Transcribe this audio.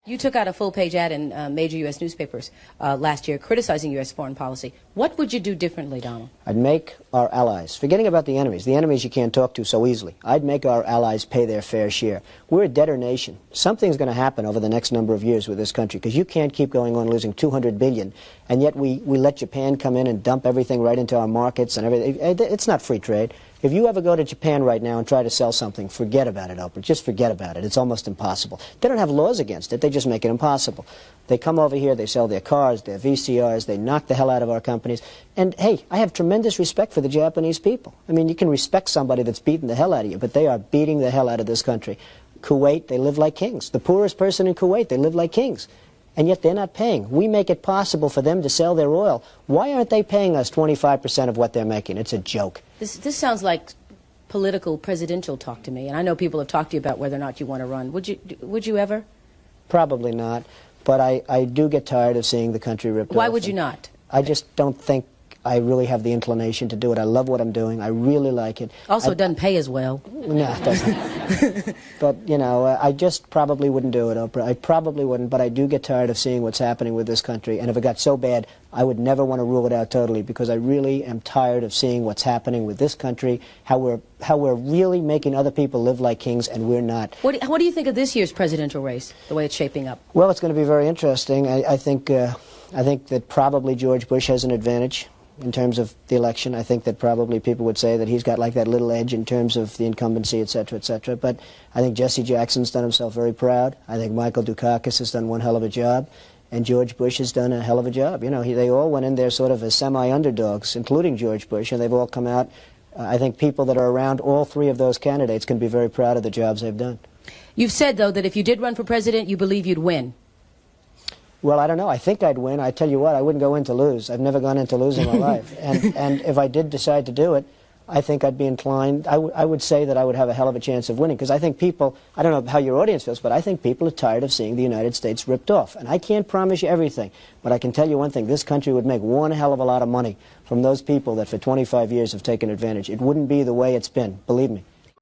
You took out a full-page ad in major U.S. newspapers last year criticizing U.S. foreign policy. What would you do differently, Donald? I'd make our allies, forgetting about the enemies you can't talk to so easily, I'd make our allies pay their fair share. We're a debtor nation. Something's going to happen over the next number of years with this country, because you can't keep going on losing $200 billion, and yet we let Japan come in and dump everything right into our markets and everything. It's not free trade. If you ever go to Japan right now and try to sell something, forget about it, Oprah. Just forget about it. It's almost impossible. They don't have laws against it. They just make it impossible. They come over here, they sell their cars, their VCRs, they knock the hell out of our companies. And, hey, I have tremendous respect for the Japanese people. I mean, you can respect somebody that's beating the hell out of you, but they are beating the hell out of this country. Kuwait, they live like kings. The poorest person in Kuwait, they live like kings. And yet they're not paying. We make it possible for them to sell their oil. Why aren't they paying us 25% of what they're making? It's a joke. This sounds like political, presidential talk to me, and I know people have talked to you about whether or not you want to run. Would you ever? Probably not, but I do get tired of seeing the country ripped off. Why would you not? I just don't think I really have the inclination to do it. I love what I'm doing. I really like it. Also, it doesn't pay as well. No, it doesn't. But, you know, I just probably wouldn't do it, Oprah. I probably wouldn't, but I do get tired of seeing what's happening with this country. And if it got so bad, I would never want to rule it out totally, because I really am tired of seeing what's happening with this country, how we're really making other people live like kings, and we're not. What do you think of this year's presidential race, the way it's shaping up? Well, it's going to be very interesting. I think that probably George Bush has an advantage in terms of the election. I think that probably people would say that he's got like that little edge in terms of the incumbency, etc., etc. But I think Jesse Jackson's done himself very proud. I think Michael Dukakis has done one hell of a job. And George Bush has done a hell of a job. You know, they all went in there sort of as semi-underdogs, including George Bush, and they've all come out. I think people that are around all three of those candidates can be very proud of the jobs they've done. You've said, though, that if you did run for president, you believe you'd win. Well, I don't know. I think I'd win. I tell you what, I wouldn't go in to lose. I've never gone in to lose in my life. And if I did decide to do it, I think I'd be inclined, I would say that I would have a hell of a chance of winning, because I think people, I don't know how your audience feels, but I think people are tired of seeing the United States ripped off. And I can't promise you everything, but I can tell you one thing, this country would make one hell of a lot of money from those people that for 25 years have taken advantage. It wouldn't be the way it's been, believe me.